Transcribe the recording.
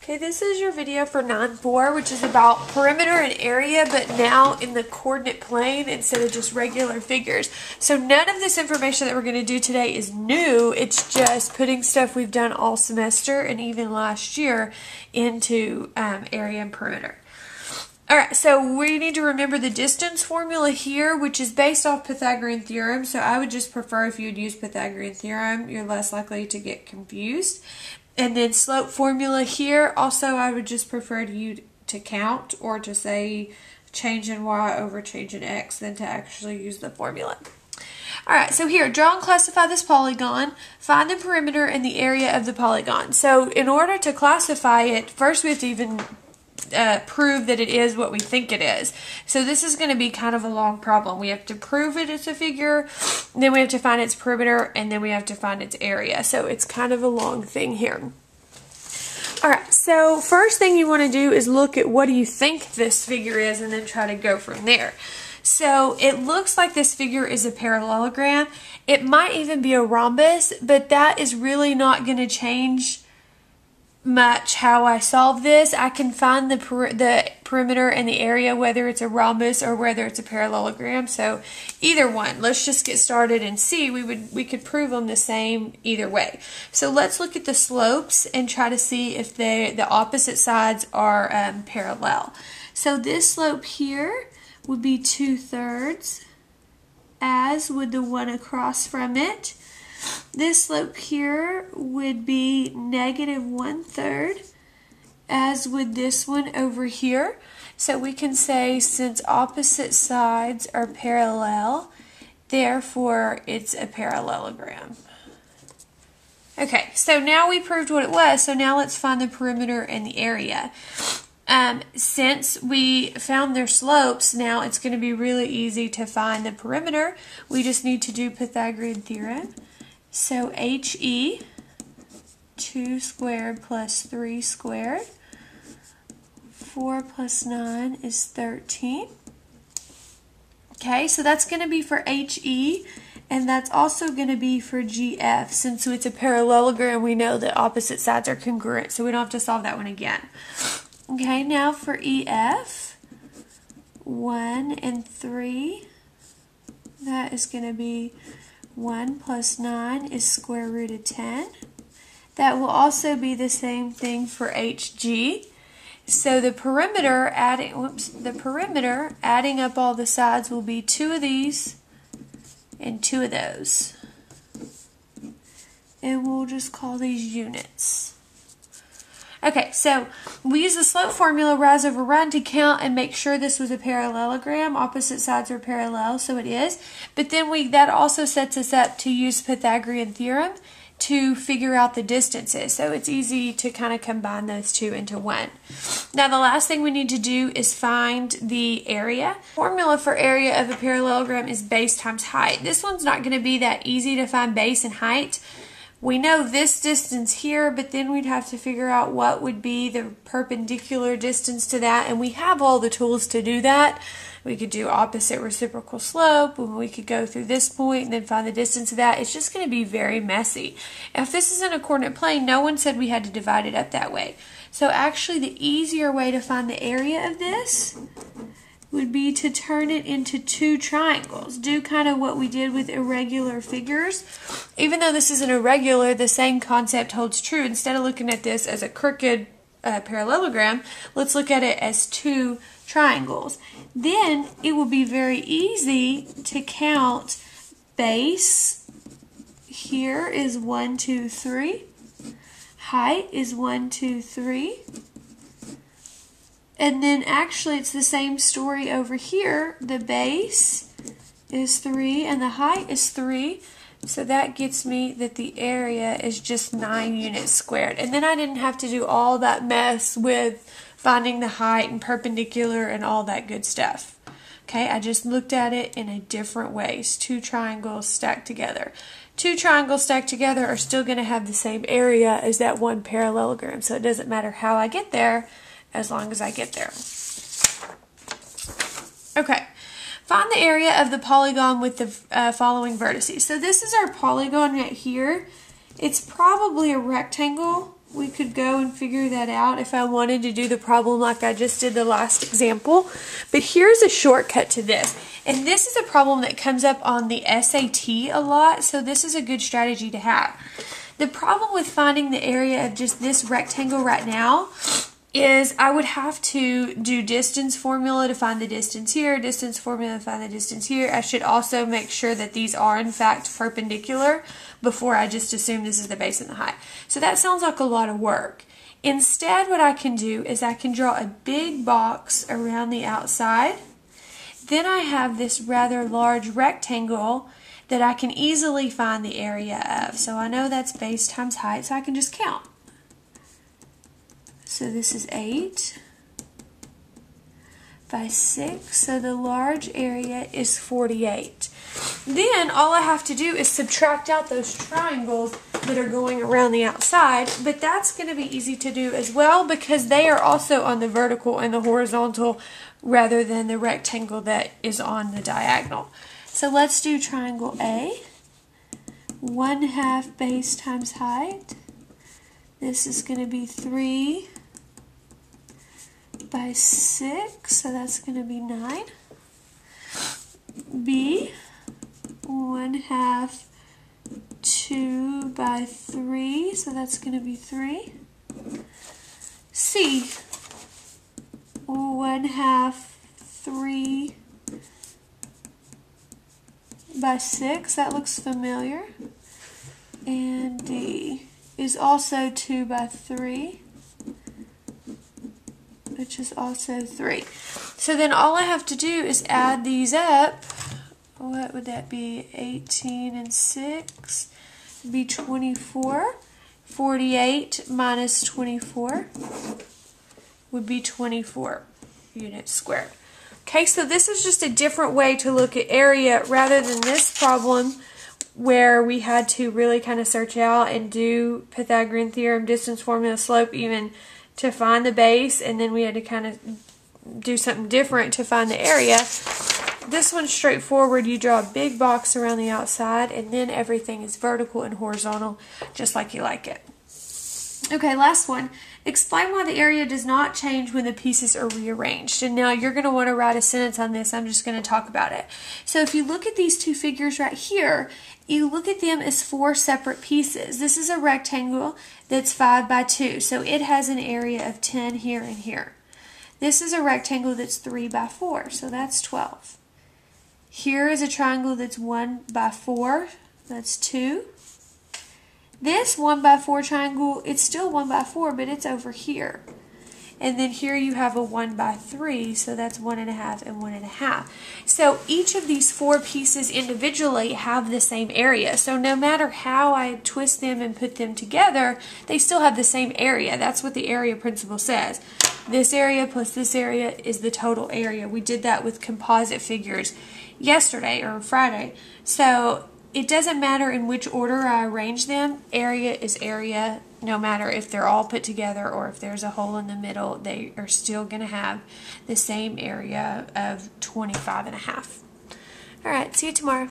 Okay, this is your video for 9-4, which is about perimeter and area, but now in the coordinate plane instead of just regular figures. So none of this information that we're going to do today is new. It's just putting stuff we've done all semester and even last year into area and perimeter. Alright, so we need to remember the distance formula here, which is based off Pythagorean theorem. So I would just prefer if you would use Pythagorean theorem, you're less likely to get confused. And then slope formula here, also I would just prefer you to count or to say change in y over change in x than to actually use the formula. Alright, so here, draw and classify this polygon, find the perimeter and the area of the polygon. So in order to classify it, first we have to even prove that it is what we think it is. So this is going to be kind of a long problem. We have to prove it as a figure, then we have to find its perimeter, and then we have to find its area. So it's kind of a long thing here. Alright, so first thing you want to do is look at what do you think this figure is and then try to go from there. So it looks like this figure is a parallelogram. It might even be a rhombus, but that is really not going to change much how I solve this. I can find the perimeter and the area whether it's a rhombus or whether it's a parallelogram. So either one. Let's just get started and see. We could prove them the same either way. So let's look at the slopes and try to see if the opposite sides are parallel. So this slope here would be 2/3, as would the one across from it. This slope here would be -1/3, as would this one over here. So we can say since opposite sides are parallel, therefore it's a parallelogram. Okay, so now we proved what it was, so now let's find the perimeter and the area. Since we found their slopes, now it's going to be really easy to find the perimeter. We just need to do Pythagorean theorem. So HE, 2 squared plus 3 squared, 4 plus 9 is 13. Okay, so that's going to be for HE, and that's also going to be for GF. Since it's a parallelogram, we know that opposite sides are congruent, so we don't have to solve that one again. Okay, now for EF, 1 and 3, that is going to be 1 plus 9 is square root of 10. That will also be the same thing for HG. So the perimeter adding up all the sides will be 2 of these and 2 of those. And we'll just call these units. Okay, so we use the slope formula, rise over run, to count and make sure this was a parallelogram. Opposite sides are parallel, so it is. But then that also sets us up to use Pythagorean theorem to figure out the distances. So it's easy to kind of combine those two into one. Now the last thing we need to do is find the area. Formula for area of a parallelogram is base times height. This one's not going to be that easy to find base and height. We know this distance here, but then we'd have to figure out what would be the perpendicular distance to that, and we have all the tools to do that. We could do opposite reciprocal slope, and we could go through this point and then find the distance of that. It's just going to be very messy. If this is in a coordinate plane, no one said we had to divide it up that way. So actually the easier way to find the area of this would be to turn it into 2 triangles. Do kind of what we did with irregular figures. Even though this is an irregular, the same concept holds true. Instead of looking at this as a crooked parallelogram, let's look at it as 2 triangles. Then it will be very easy to count base. Here is 1, 2, 3. Height is 1, 2, 3. And then actually it's the same story over here. The base is 3 and the height is 3. So that gets me that the area is just 9 units squared. And then I didn't have to do all that mess with finding the height and perpendicular and all that good stuff. Okay, I just looked at it in a different way. It's 2 triangles stacked together. 2 triangles stacked together are still going to have the same area as that one parallelogram. So it doesn't matter how I get there, as long as I get there. Okay, find the area of the polygon with the following vertices. So this is our polygon right here. It's probably a rectangle. we could go and figure that out if I wanted to do the problem like I just did the last example. But here's a shortcut to this. And this is a problem that comes up on the SAT a lot, so this is a good strategy to have. The problem with finding the area of just this rectangle right now is I would have to do distance formula to find the distance here, distance formula to find the distance here. I should also make sure that these are in fact perpendicular before I just assume this is the base and the height. So that sounds like a lot of work. Instead, what I can do is I can draw a big box around the outside. Then I have this rather large rectangle that I can easily find the area of. So I know that's base times height, so I can just count. So this is 8 by 6, so the large area is 48. Then all I have to do is subtract out those triangles that are going around the outside, but that's going to be easy to do as well because they are also on the vertical and the horizontal rather than the rectangle that is on the diagonal. So let's do triangle A, 1/2 base times height. This is going to be 3 by 6, so that's going to be 9. B, 1/2 2 by 3, so that's going to be 3. C, 1/2 3 by 6, that looks familiar. And D is also 2 by 3, which is also 3. So then all I have to do is add these up. What would that be? 18 and 6 would be 24. 48 minus 24 would be 24 units squared. Okay, so this is just a different way to look at area rather than this problem where we had to really kind of search out and do Pythagorean theorem, distance formula, slope even to find the base, and then we had to kind of do something different to find the area. This one's straightforward. You draw a big box around the outside, and then everything is vertical and horizontal, just like you like it. Okay, last one. Explain why the area does not change when the pieces are rearranged. And now you're going to want to write a sentence on this. I'm just going to talk about it. So if you look at these two figures right here, you look at them as 4 separate pieces. This is a rectangle that's 5 by 2, so it has an area of 10 here and here. This is a rectangle that's 3 by 4, so that's 12. Here is a triangle that's 1 by 4, that's 2. This 1 by 4 triangle, it's still 1 by 4, but it's over here. And then here you have a 1 by 3, so that's 1.5 and 1.5. So each of these 4 pieces individually have the same area. So no matter how I twist them and put them together, they still have the same area. That's what the area principle says. This area plus this area is the total area. We did that with composite figures yesterday or Friday. So it doesn't matter in which order I arrange them. Area is area, no matter if they're all put together or if there's a hole in the middle. They are still going to have the same area of 25.5. All right, see you tomorrow.